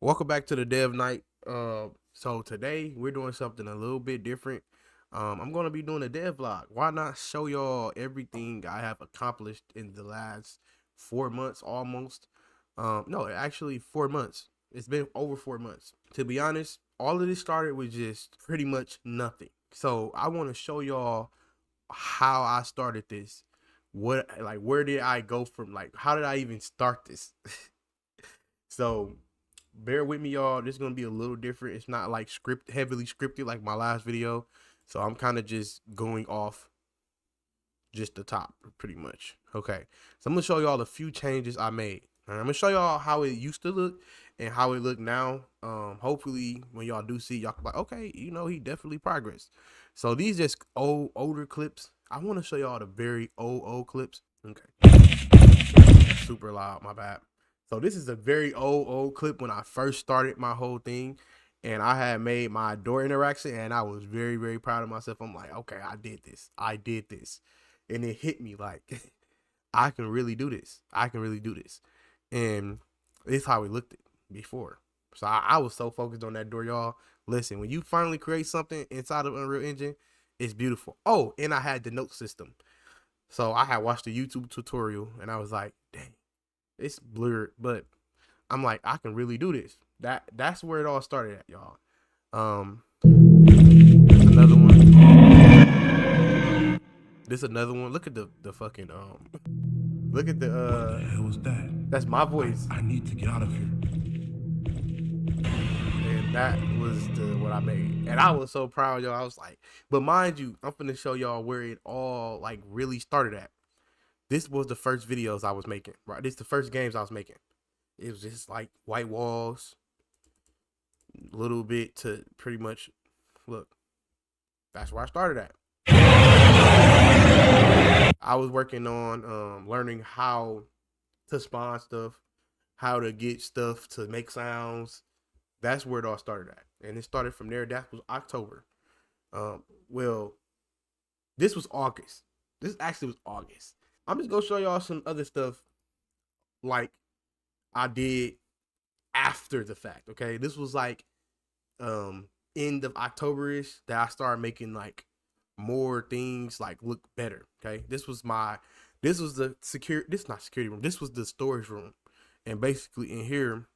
Welcome back to the Dev Night. So today we're doing something a little bit different. I'm gonna be doing a dev vlog. Why not show y'all everything I have accomplished in the last 4 months almost? No, actually 4 months. It's been over 4 months. To be honest, all of this started with just pretty much nothing. So I want to show y'all how I started this. Where did I go from? Like, how did I even start this? So bear with me, y'all. This is gonna be a little different. It's not like heavily scripted like my last video. So I'm kind of just going off just the top, pretty much. Okay. So I'm gonna show y'all the few changes I made. And I'm gonna show y'all how it used to look and how it look now. Hopefully when y'all do see, y'all can be like, okay, he definitely progressed. So these just older clips. I want to show y'all the very old clips. Okay. Super loud, my bad. So this is a very old clip when I first started my whole thing, and I had made my door interaction, and I was very proud of myself. I'm like, okay, I did this, and it hit me like I can really do this. I can really do this, and it's how we looked it before. So I was so focused on that door, y'all. Listen, when you finally create something inside of Unreal Engine, it's beautiful. Oh, and I had the note system. So I had watched the YouTube tutorial, and I was like, dang, it's blurred, but I'm like, I can really do this. That's where it all started at, y'all. There's another one. This another one. Look at the fucking look at the What the hell was that? That's my voice. I need to get out of here. And that was what I made. And I was so proud, y'all. I was like, but mind you, I'm finna show y'all where it all like really started at. This was the first videos I was making, right? This is the first games I was making. It was just like white walls, a little bit to pretty much look. That's where I started at. I was working on learning how to spawn stuff, how to get stuff to make sounds. That's where it all started at, and it started from there. That was October. Well, this was August. This actually was August. I'm just gonna show y'all some other stuff like I did after the fact. Okay, this was like end of October-ish that I started making like more things like look better. Okay. This was the this is not security room. This was the storage room. And basically in here,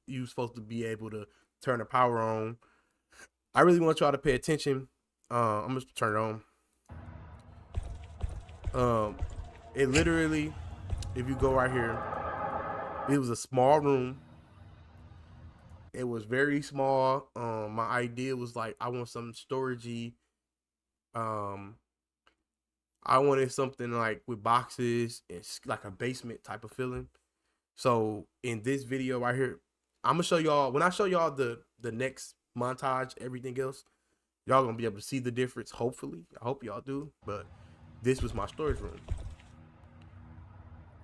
you supposed to be able to turn the power on. I really want y'all to pay attention. I'm just turn it on. Um it literally, if you go right here, it was a small room. It was very small. My idea was like I want some storagey. Um, I wanted something like with boxes and like a basement type of feeling. So in this video right here, I'm gonna show y'all when I show y'all the next montage, everything else, y'all gonna be able to see the difference. Hopefully, I hope y'all do. But this was my storage room.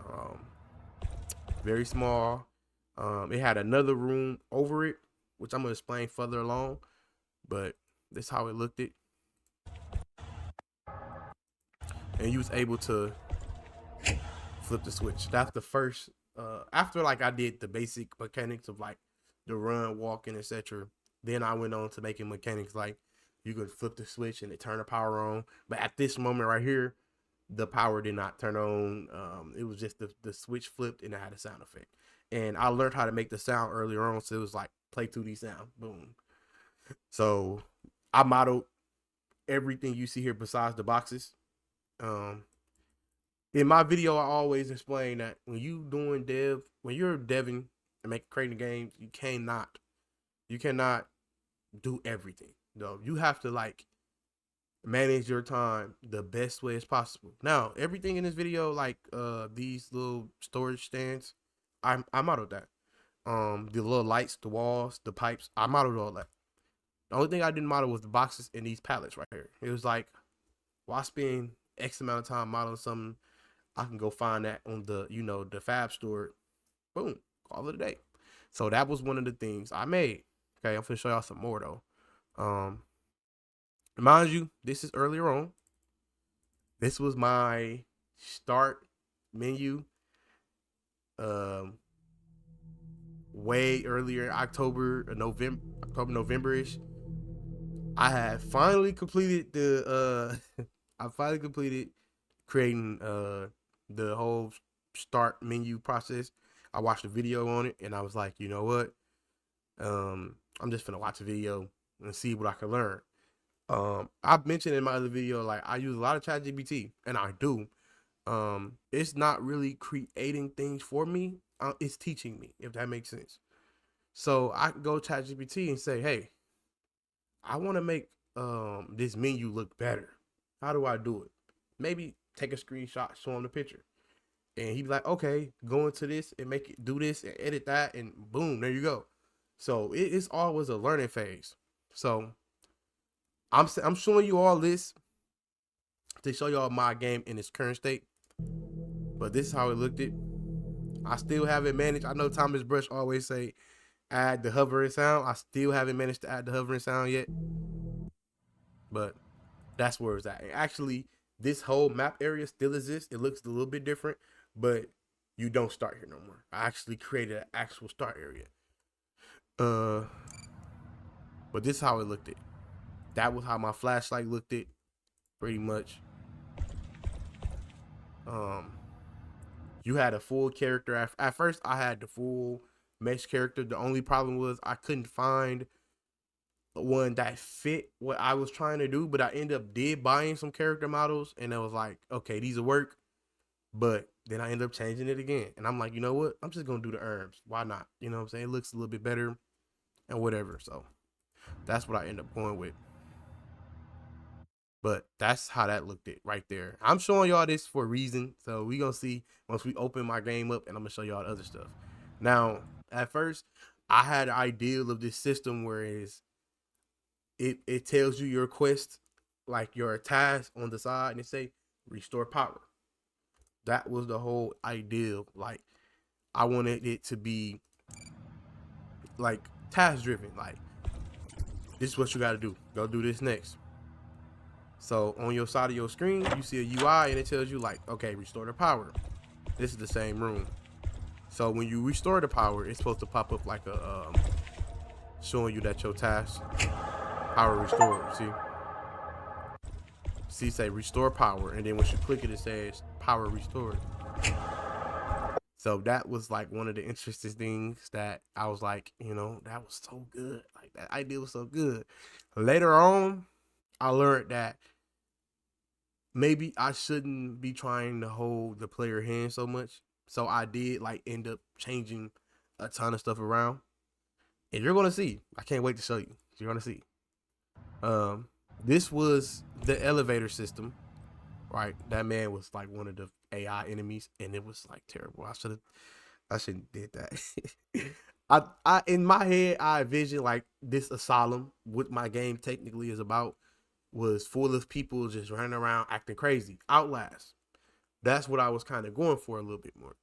Um, very small. It had another room over it, which I'm gonna explain further along. But this is how it looked it, and you was able to flip the switch. That's the first. After like I did the basic mechanics of like the run, walking, etc. Then I went on to making mechanics like you could flip the switch and it turn the power on. But at this moment right here, the power did not turn on. It was just the switch flipped and it had a sound effect. And I learned how to make the sound earlier on, so it was like play 2D sound, boom. So I modeled everything you see here besides the boxes. Um, in my video, I always explain that when when you're deving and creating games, you cannot do everything. No, you have to like manage your time the best way as possible. Now, everything in this video, like these little storage stands, I modeled that. The little lights, the walls, the pipes, I modeled all that. The only thing I didn't model was the boxes and these pallets right here. It was like, why spend X amount of time modeling something? I can go find that on the Fab store. Boom, call it a day. So that was one of the things I made. Okay, I'm gonna show y'all some more though. Mind you, this is earlier on. This was my start menu. way earlier, October, November-ish. I had finally completed I finally completed creating the whole start menu process. I watched a video on it and I was like, you know what? I'm just gonna watch a video and see what I can learn. I've mentioned in my other video, like I use a lot of ChatGPT, and I do. It's not really creating things for me. It's teaching me, if that makes sense. So I can go ChatGPT and say, hey, I want to make this menu look better. How do I do it? Maybe take a screenshot, show him the picture, and he'd be like, okay, go into this and make it do this and edit that, and boom, there you go. So it's always a learning phase. So I'm showing you all this to show y'all my game in its current state. But this is how it looked. I still haven't managed. I know Thomas Brush always say add the hovering sound. I still haven't managed to add the hovering sound yet. But that's where it's at. And actually, this whole map area still exists. It looks a little bit different, but you don't start here no more. I actually created an actual start area. But this is how it looked. That was how my flashlight looked. Pretty much. You had a full character. At first, I had the full mesh character. The only problem was I couldn't find one that fit what I was trying to do, but I ended up buying some character models, and I was like, okay, these will work. But then I ended up changing it again, and I'm like, you know what? I'm just gonna do the herbs. Why not? You know what I'm saying? It looks a little bit better, and whatever. So that's what I end up going with. But that's how that looked it right there. I'm showing y'all this for a reason. So we gonna see once we open my game up, and I'm gonna show y'all the other stuff. Now, at first, I had an ideal of this system where it tells you your quest, like your task on the side, and it say restore power. That was the whole ideal. Like I wanted it to be like task driven. Like this is what you gotta do. Go do this next. So on your side of your screen, you see a UI and it tells you like, okay, restore the power. This is the same room. So when you restore the power, it's supposed to pop up like a showing you that your task power restored. See, say restore power, and then once you click it, it says power restored. So that was like one of the interesting things that I was like, you know, that was so good. Like that idea was so good. Later on, I learned that maybe I shouldn't be trying to hold the player hand so much. So I did like end up changing a ton of stuff around. And you're gonna see. I can't wait to show you. You're gonna see. This was the elevator system, right? That man was like one of the AI enemies, and it was like terrible. I shouldn't did that. I in my head I envisioned like this asylum, what my game technically is about, was full of people just running around acting crazy. Outlast. That's what I was kind of going for a little bit more.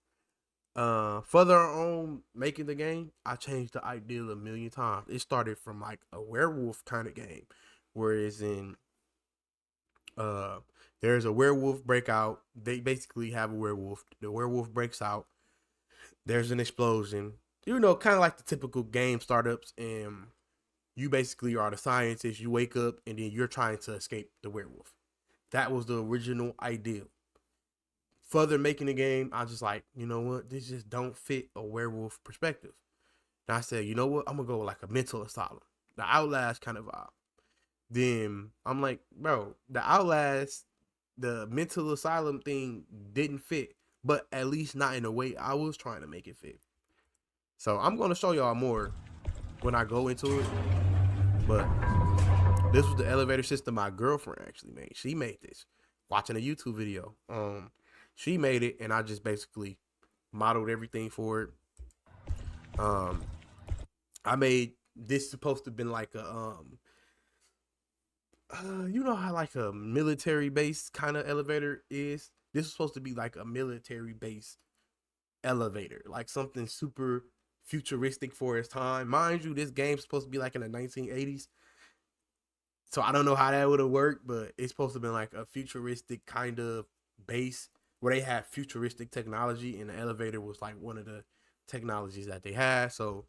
Further on making the game, I changed the idea a million times. It started from like a werewolf kind of game, whereas in there's a werewolf breakout. They basically have a werewolf. The werewolf breaks out. There's an explosion. You know, kind of like the typical game startups, and you basically are the scientist. You wake up and then you're trying to escape the werewolf. That was the original idea. Further making the game, I was just like, you know what? This just don't fit a werewolf perspective. And I said, you know what? I'm gonna go like a mental asylum, the Outlast kind of vibe. Then I'm like, bro, the Outlast, the mental asylum thing didn't fit, but at least not in the way I was trying to make it fit. So I'm gonna show y'all more when I go into it. But this was the elevator system my girlfriend actually made. She made this watching a YouTube video. She made it, and I just basically modeled everything for it. I made this supposed to have been like a you know how like a military base kind of elevator is. This is supposed to be like a military base elevator, like something super futuristic for its time. Mind you, this game's supposed to be like in the 1980s. So I don't know how that would have worked, but it's supposed to be like a futuristic kind of base where they have futuristic technology, and the elevator was like one of the technologies that they had. So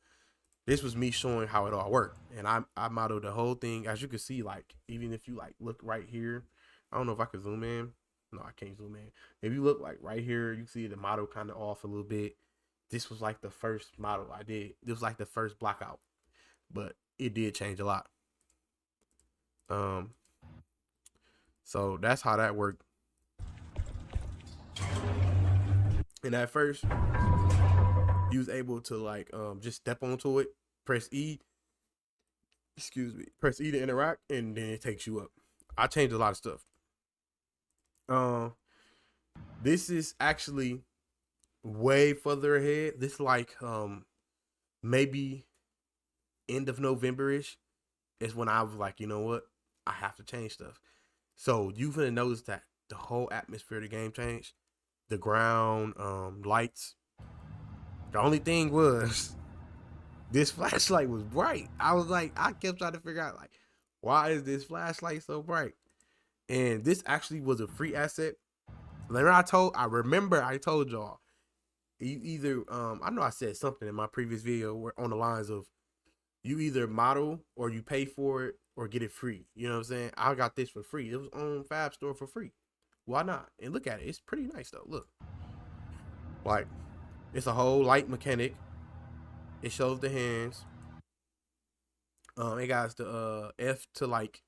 this was me showing how it all worked, and I modeled the whole thing. As you can see, like even if you like look right here, I don't know if I could zoom in. No, I can't zoom in. If you look like right here, you see the model kind of off a little bit. This was like the first model I did. This was like the first block out, but it did change a lot. Um, so that's how that worked. And at first, you was able to like just step onto it, press E, press E to interact, and then it takes you up. I changed a lot of stuff. This is actually way further ahead. This like maybe end of November-ish is when I was like, you know what? I have to change stuff. So you're gonna notice that the whole atmosphere of the game changed. The ground, lights. The only thing was this flashlight was bright. I was like, I kept trying to figure out like, why is this flashlight so bright? And this actually was a free asset. Later I remember I told y'all, you either I know I said something in my previous video where on the lines of you either model or you pay for it or get it free. You know what I'm saying? I got this for free. It was on Fab Store for free. Why not? And look at it. It's pretty nice though. Look. Like, it's a whole light mechanic. It shows the hands. It got the F to like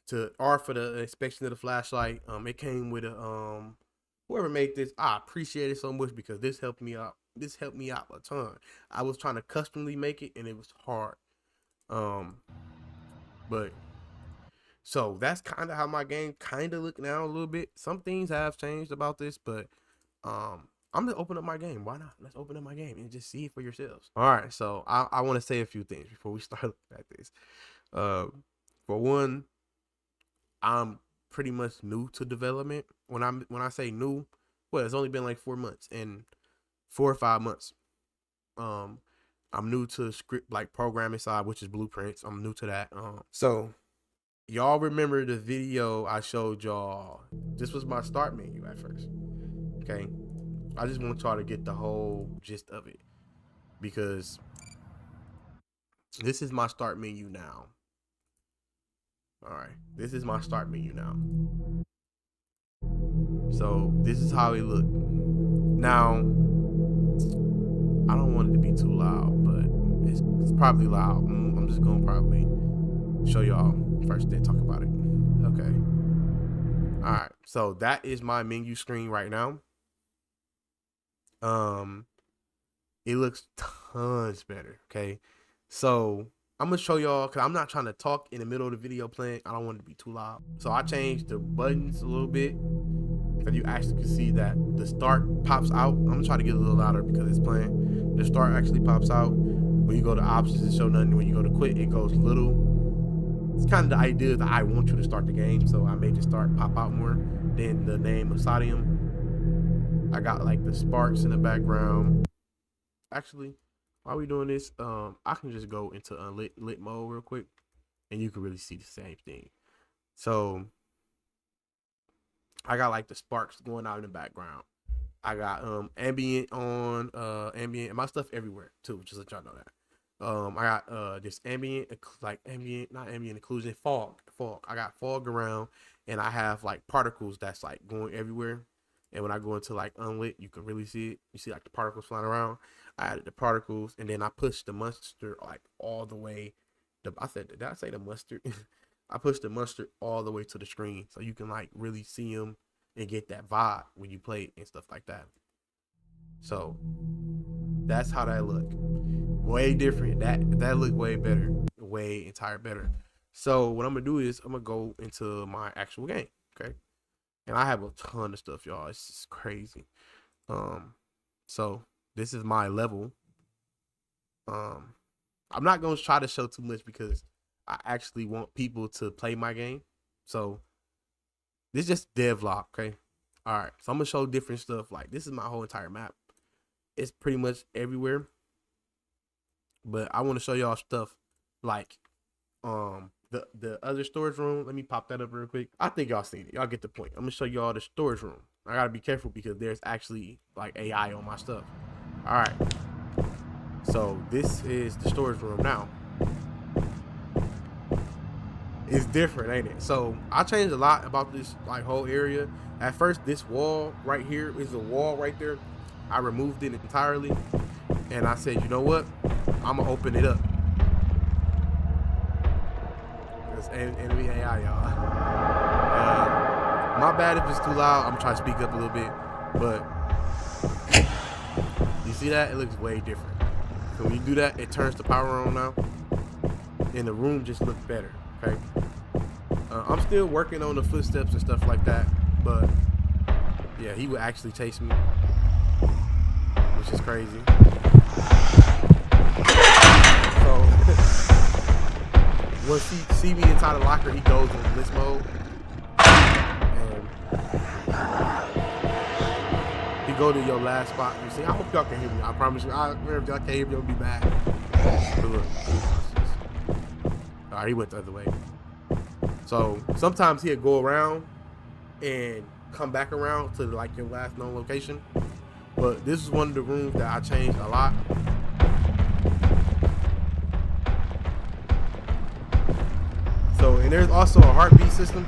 to R for the inspection of the flashlight. It came with a whoever made this, I appreciate it so much because this helped me out. This helped me out a ton. I was trying to customly make it and it was hard. But so that's kind of how my game kind of look now a little bit. Some things have changed about this, but I'm gonna open up my game. Why not? Let's open up my game and just see it for yourselves. All right, so I want to say a few things before we start looking at this. For one, I'm pretty much new to development. When I say new, well, it's only been like 4 months and 4 or 5 months. I'm new to script like programming side, which is blueprints. I'm new to that. So y'all remember the video I showed y'all? This was my start menu at first. Okay, I just want y'all to get the whole gist of it because this is my start menu now. All right, this is my start menu now. So this is how it looked. Now, I don't want it to be too loud, but it's probably loud. I'm just gonna probably show y'all first, then talk about it. Okay. All right. So that is my menu screen right now. It looks tons better. Okay. So I'm gonna show y'all because I'm not trying to talk in the middle of the video playing. I don't want it to be too loud. So I changed the buttons a little bit. So you actually can see that the start pops out. I'm gonna try to get a little louder because it's playing. The start actually pops out. When you go to options, it show nothing. When you go to quit, it goes little. It's kind of the idea that I want you to start the game, so I made the start pop out more. Then the name Asodium. I got like the sparks in the background. Actually, while we doing this, I can just go into lit mode real quick, and you can really see the same thing. So I got like the sparks going out in the background. I got ambient on, ambient, and my stuff everywhere too, just let y'all know that. I got this ambient, not ambient occlusion, fog. I got fog around, and I have like particles that's like going everywhere. And when I go into like unlit, you can really see it. You see like the particles flying around. I added the particles, and then I pushed the mustard like all the way. Did I say the mustard? I pushed the mustard all the way to the screen, so you can like really see them and get that vibe when you play and stuff like that. So that's how that look. Way different. That look way better. Way entire better. So what I'm gonna do is I'm gonna go into my actual game. Okay. And I have a ton of stuff, y'all. It's just crazy. So this is my level. I'm not gonna try to show too much because I actually want people to play my game. So this is just devlog, okay? All right. So I'm gonna show different stuff. Like this is my whole entire map. It's pretty much everywhere. But I want to show y'all stuff like the other storage room. Let me pop that up real quick. I think y'all seen it. Y'all get the point. I'm gonna show y'all the storage room. I gotta be careful because there's actually like AI on my stuff. All right. So this is the storage room now. It's different, ain't it? So I changed a lot about this like whole area. At first, this wall right here is the wall right there. I removed it entirely, and I said, you know what? I'm gonna open it up. It's enemy AI, y'all. My bad if it's too loud. I'm trying to speak up a little bit, but you see that? It looks way different. So when you do that, it turns the power on now, and the room just looks better. Okay. I'm still working on the footsteps and stuff like that, but yeah, he would actually chase me, which is crazy. So once he see me inside the locker, he goes on blitz mode, and he go to your last spot. You see, I hope y'all can hear me. I promise you. If y'all can't hear me, I'll be mad. But look, all right, he went the other way. So sometimes he'll go around and come back around to like your last known location. But this is one of the rooms that I changed a lot. So, and there's also a heartbeat system.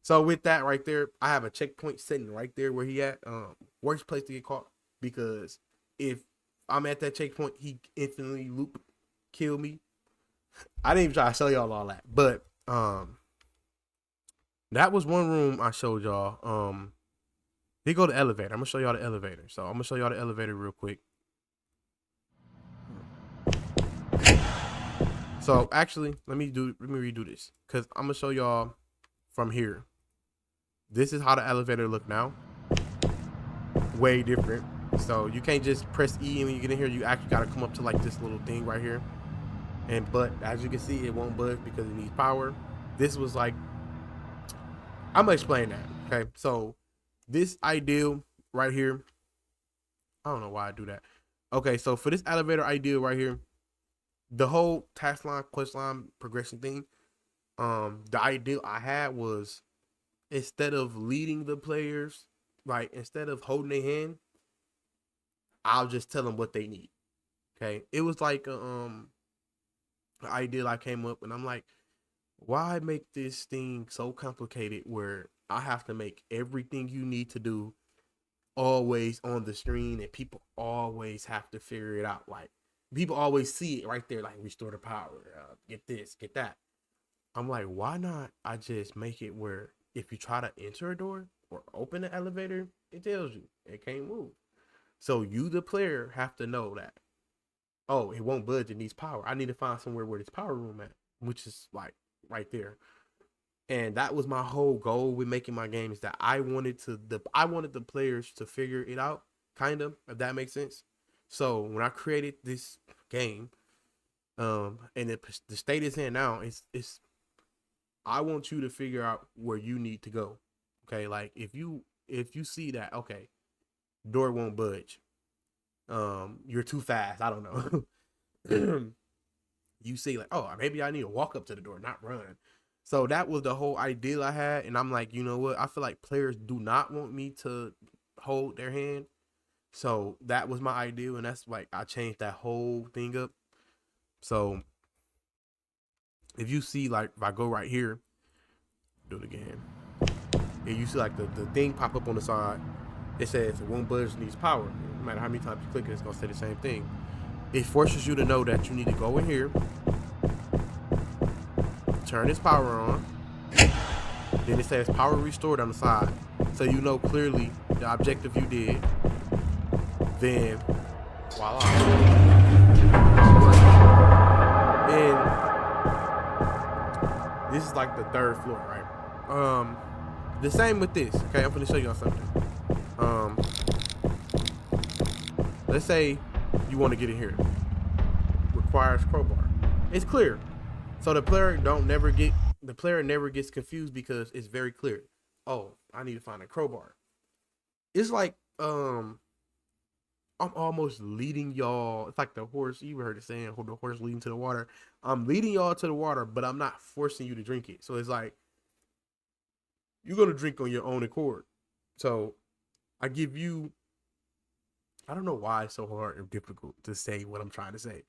So with that right there, I have a checkpoint sitting right there where he at. Worst place to get caught, because if I'm at that checkpoint, he instantly loop kill me. I didn't even try to show y'all all that, but that was one room I showed y'all. He go to elevator. I'm gonna show y'all the elevator. So I'm gonna show y'all the elevator real quick. So actually, let me redo this, because I'm gonna show y'all from here. This is how the elevator look now. Way different. So you can't just press E and when you get in here, you actually gotta come up to like this little thing right here. But as you can see, it won't budge because it needs power. This was like, I'm gonna explain that. Okay, so this ideal right here, I don't know why I do that. Okay, so for this elevator ideal right here, the whole task line, quest line, progression thing, the ideal I had was, instead of leading the players, like instead of holding their hand, I'll just tell them what they need. Okay, it was like an ideal I came up, and I'm like, why make this thing so complicated where I have to make everything you need to do always on the screen, and people always have to figure it out. Like, people always see it right there, like restore the power, get this, get that. I'm like, why not I just make it where if you try to enter a door or open the elevator, it tells you it can't move. So you, the player, have to know that, oh, it won't budge, it needs power. I need to find somewhere where this power room at, which is like right there. And that was my whole goal with making my game, is that I wanted the players to figure it out, kind of, if that makes sense. So when I created this game, and the state is in now, it's I want you to figure out where you need to go. Okay, like if you see that, okay, door won't budge, you're too fast, I don't know. You see like, oh, maybe I need to walk up to the door, not run. So that was the whole ideal I had, and I'm like, you know what? I feel like players do not want me to hold their hand. So that was my ideal, and that's like I changed that whole thing up. So if you see, like, if I go right here, do it again, and you see like the thing pop up on the side, it says one budge needs power. No matter how many times you click it, it's gonna say the same thing. It forces you to know that you need to go in here, turn this power on, then it says power restored on the side, so you know clearly the objective you did. Then voila. And this is like the third floor, right? The same with this. Okay, I'm gonna show y'all something. Let's say you want to get in here. Requires crowbar. It's clear. So the player never gets confused because it's very clear. Oh, I need to find a crowbar. It's like I'm almost leading y'all. It's like the horse. You heard it saying, the horse leading to the water. I'm leading y'all to the water, but I'm not forcing you to drink it. So it's like you're gonna drink on your own accord. So I give you I don't know why it's so hard or difficult to say what I'm trying to say.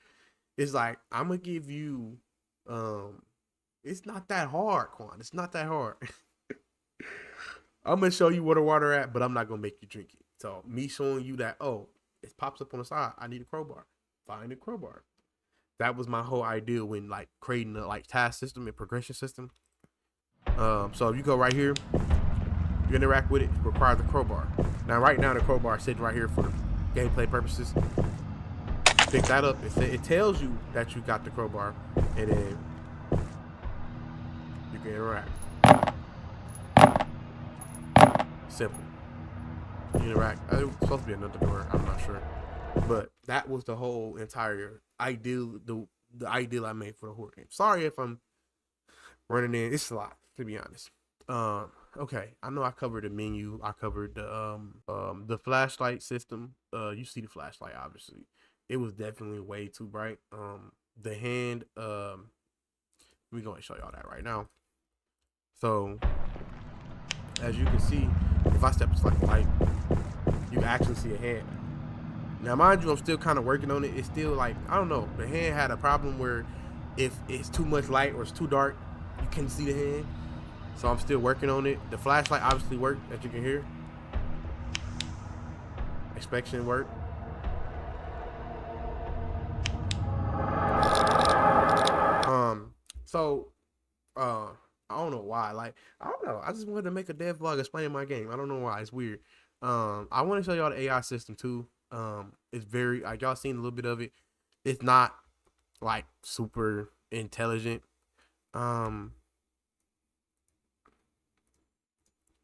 It's like I'm gonna give you, um, it's not that hard, Quan. It's not that hard. I'm gonna show you where the water at, but I'm not gonna make you drink it. So me showing you that, oh, it pops up on the side. I need a crowbar. Find a crowbar. That was my whole idea when like creating a like task system and progression system. So if you go right here, you interact with it. It requires a crowbar. Now right now the crowbar is sitting right here for gameplay purposes. Pick that up. It tells you that you got the crowbar, and then you can interact. Simple. You interact. It was supposed to be another door. I'm not sure, but that was the whole entire ideal. The ideal I made for the horror game. Sorry if I'm running in. It's a lot, to be honest. Okay. I know I covered the menu. I covered the flashlight system. You see the flashlight, obviously. It was definitely way too bright. The hand. We're going to show y'all that right now. So, as you can see, if I step into like a light, you can actually see a hand. Now, mind you, I'm still kind of working on it. It's still like, I don't know. The hand had a problem where if it's too much light or it's too dark, you can't see the hand. So I'm still working on it. The flashlight obviously worked, as you can hear. Inspection worked. I don't know why. Like, I don't know. I just wanted to make a dev vlog explaining my game. I don't know why. It's weird. I want to show y'all the AI system too. It's very like y'all seen a little bit of it. It's not like super intelligent.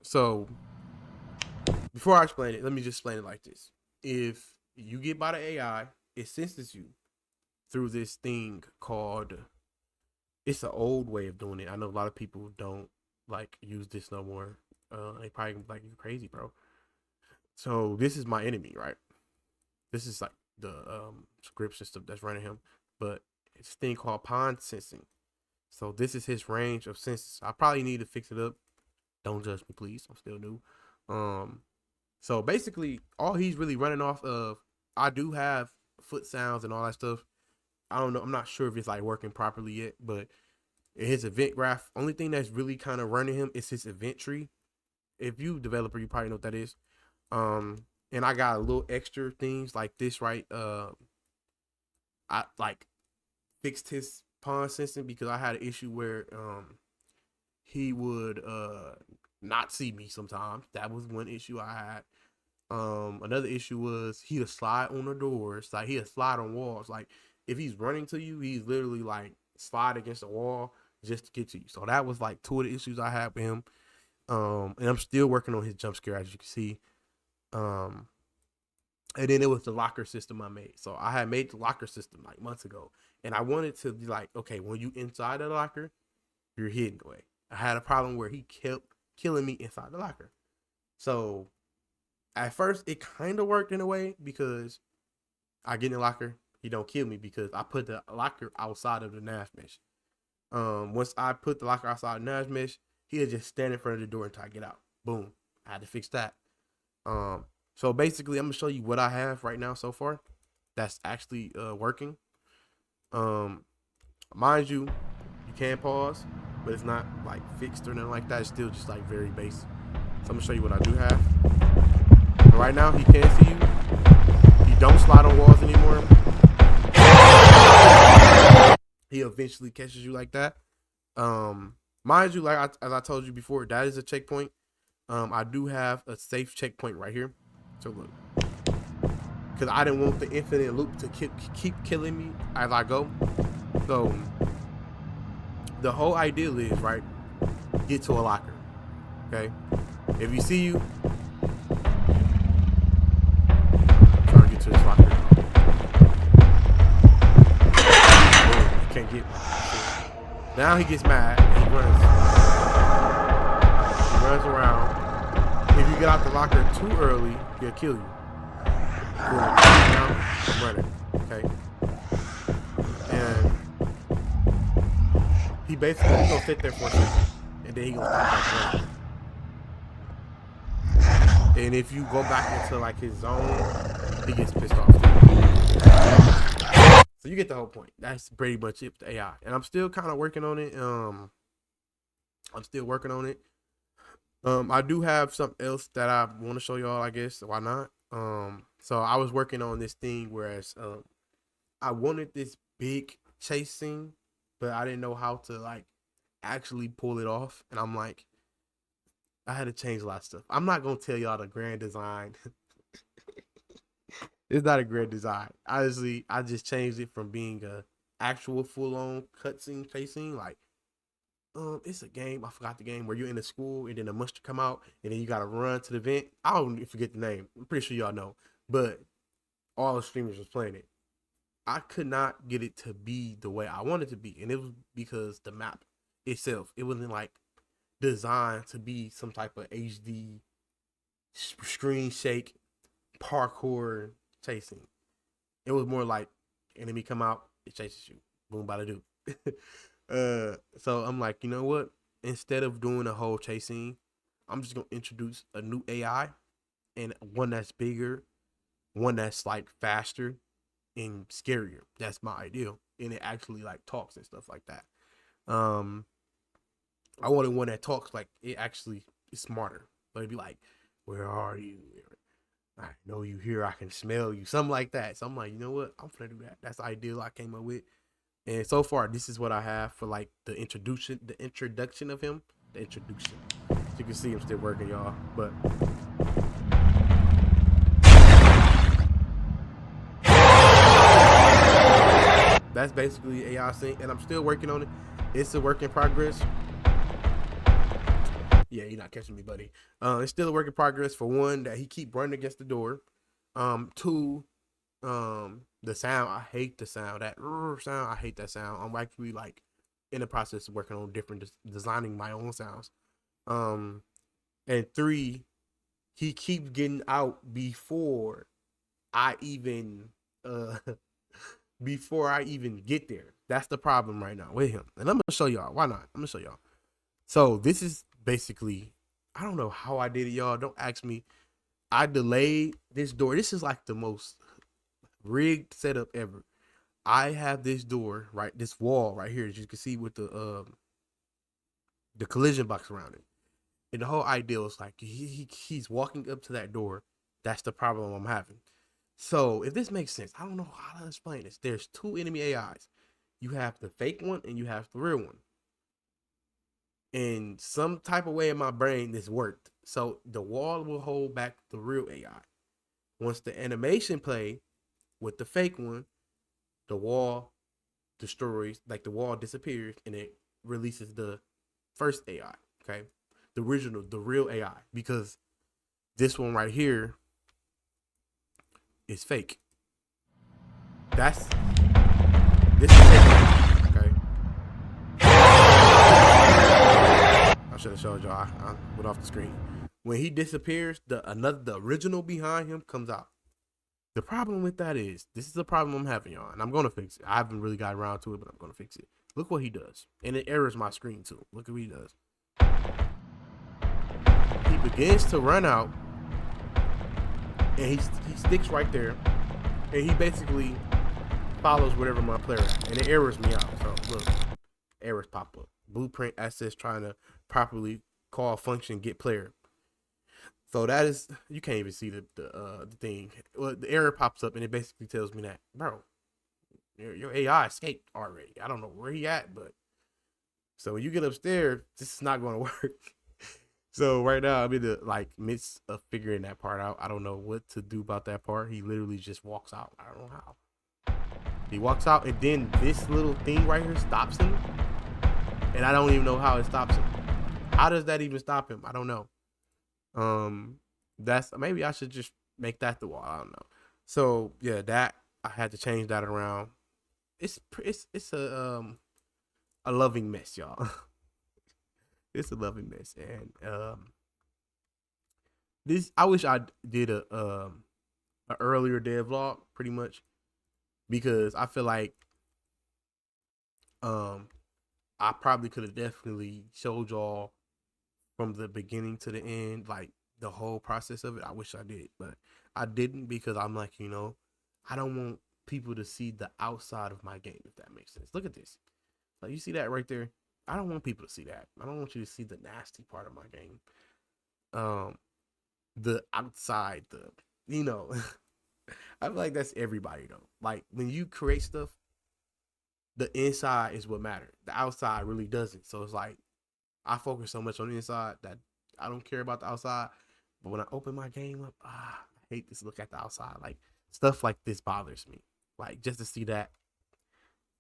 So before I explain it, let me just explain it like this. If you get by the AI, it senses you through this thing called, it's an old way of doing it. I know a lot of people don't like use this no more. They probably like, you crazy, bro. So this is my enemy, right? This is like the script system that's running him, but it's a thing called pond sensing. So this is his range of senses. I probably need to fix it up. Don't judge me, please. I'm still new. So basically, all he's really running off of, I do have foot sounds and all that stuff. I don't know. I'm not sure if it's like working properly yet, but his event graph, only thing that's really kind of running him is his event tree. If you developer, you probably know what that is. And I got a little extra things like this, right? I like fixed his pond sensing because I had an issue where he would not see me sometimes. That was one issue I had. Another issue was he'd slide on the doors, like he'd slide on walls. Like if he's running to you, he's literally like slide against the wall just to get to you. So that was like two of the issues I had with him. And I'm still working on his jump scare, as you can see. And then it was the locker system I made. So I had made the locker system like months ago, and I wanted to be like, okay, when you inside the locker, you're hidden away. I had a problem where he kept killing me inside the locker. So at first it kind of worked in a way because I get in the locker, he don't kill me because I put the locker outside of the nav mesh. Once I put the locker outside the nav mesh, he'll just stand in front of the door until I get out. Boom. I had to fix that. So basically I'm gonna show you what I have right now so far that's actually working. Mind you, you can pause, but it's not like fixed or nothing like that. It's still just like very basic. So I'm gonna show you what I do have. But right now he can't see you. He don't slide on walls anymore. He eventually catches you like that. Mind you, like as I told you before, that is a checkpoint. I do have a safe checkpoint right here. So look, because I didn't want the infinite loop to keep killing me as I go. So the whole idea is, right, get to a locker. Okay, if you see you, try to get to this locker. You can't get me. Now he gets mad. He runs around. If you get out the locker too early, he'll kill you. Now I'm running. Okay. And he basically gonna sit there for a second, and then he gonna stop back running. And if you go back into like his zone, he gets pissed off too. So you get the whole point. That's pretty much it with the AI. And I'm still kind of working on it. I'm still working on it. I do have something else that I want to show y'all, I guess. Why not? So I was working on this thing whereas I wanted this big chase scene, but I didn't know how to like actually pull it off. And I'm like, I had to change a lot of stuff. I'm not gonna tell y'all the grand design. It's not a grand design. Honestly, I just changed it from being a actual full on cutscene chase scene. Like, it's a game. I forgot the game where you're in the school and then a monster come out and then you gotta run to the vent. I don't forget the name. I'm pretty sure y'all know, but all the streamers was playing it. I could not get it to be the way I wanted it to be, and it was because the map itself, it wasn't like designed to be some type of HD screen shake parkour chasing. It was more like enemy come out, it chases you. Boom, bada do. So I'm like, you know what? Instead of doing a whole chasing, I'm just gonna introduce a new AI and one that's bigger, one that's like faster and scarier. That's my ideal. And it actually like talks and stuff like that. Um, I wanted one that talks like it actually is smarter. But it'd be like, where are you? I know you here. I can smell you. Something like that. So I'm like, you know what? I'm gonna do that. That's the ideal I came up with. And so far, this is what I have for like the introduction of him. The introduction. So you can see him still working, y'all. But that's basically AI sync, and I'm still working on it. It's a work in progress. Yeah, you're not catching me, buddy. It's still a work in progress. For one, that he keep running against the door. Two, the sound. I hate the sound. That sound. I hate that sound. I'm actually like in the process of working on different designing my own sounds. Um, and three, he keeps getting out before I even before I even get there. That's the problem right now with him. And I'm gonna show y'all. Why not? I'm gonna show y'all. So this is basically, I don't know how I did it, y'all. Don't ask me. I delayed this door. This is like the most rigged setup ever. I have this door, right, this wall right here, as you can see with the collision box around it. And the whole idea is like he's walking up to that door. That's the problem I'm having. So if this makes sense, I don't know how to explain this. There's two enemy AIs. You have the fake one and you have the real one. In some type of way in my brain, this worked. So the wall will hold back the real AI. Once the animation play with the fake one, the wall destroys, like the wall disappears and it releases the first AI. Okay. The original, the real AI. Because this one right here is fake. That's this is fake. Okay. I should have showed y'all. I went off the screen. When he disappears, the original behind him comes out. The problem with that is, this is the problem I'm having, y'all, and I'm gonna fix it. I haven't really got around to it, but I'm gonna fix it. Look what he does, and it errors my screen too. Look at what he does. He begins to run out, and he sticks right there, and he basically follows whatever my player at, and it errors me out. So look, errors pop up. Blueprint access trying to properly call function get player. So that is, you can't even see the thing. Well, the error pops up and it basically tells me that, bro, your AI escaped already. I don't know where he at, but so when you get upstairs, this is not going to work. So right now I'm in the like midst of figuring that part out. I don't know what to do about that part. He literally just walks out. I don't know how. He walks out and then this little thing right here stops him, and I don't even know how it stops him. How does that even stop him? I don't know. That's maybe I should just make that the wall. I don't know. So yeah, that I had to change that around. It's a loving mess, y'all. It's a loving mess, and this I wish I did a earlier devlog pretty much, because I feel like um I probably could have definitely showed y'all from the beginning to the end, like the whole process of it. I wish I did, but I didn't because I'm like, I don't want people to see the outside of my game, if that makes sense. Look at this. Like, you see that right there? I don't want people to see that. I don't want you to see the nasty part of my game. Um, the outside, you know, I feel like that's everybody though. Like when you create stuff, the inside is what matters. The outside really doesn't. So it's like I focus so much on the inside that I don't care about the outside. But when I open my game up, I hate this look at the outside. Like stuff like this bothers me. Like just to see that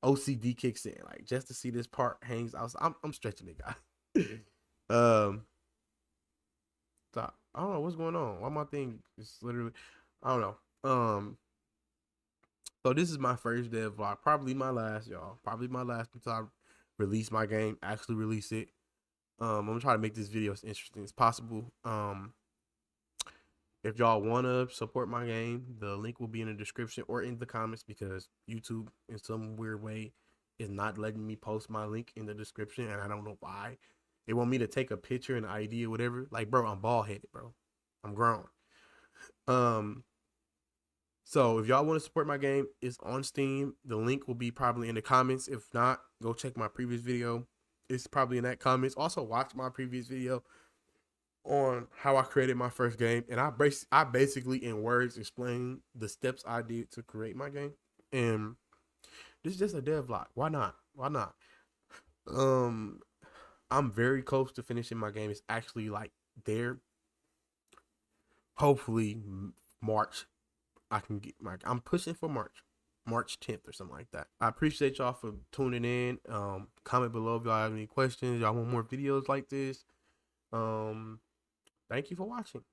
OCD kicks in. Like just to see this part hangs outside. I'm stretching it, guys. um, so I don't know what's going on. Why my thing is literally, I don't know. So this is my first dev vlog, probably my last, y'all. Probably my last until I release my game, actually release it. I'm gonna try to make this video as interesting as possible. If y'all wanna support my game, the link will be in the description or in the comments because YouTube, in some weird way, is not letting me post my link in the description, and I don't know why. They want me to take a picture and ID or whatever. Like, bro, I'm bald headed, bro. I'm grown. Um, So if y'all want to support my game, it's on Steam. The link will be probably in the comments. If not, go check my previous video. It's probably in that comments. Also watch my previous video on how I created my first game. And I basically in words explain the steps I did to create my game. And this is just a devlog. Why not? Why not? Um I'm very close to finishing my game. It's actually like there. Hopefully March I can get I'm pushing for March 10th or something like that. I appreciate y'all for tuning in. Comment below if y'all have any questions. Y'all want more videos like this. Thank you for watching.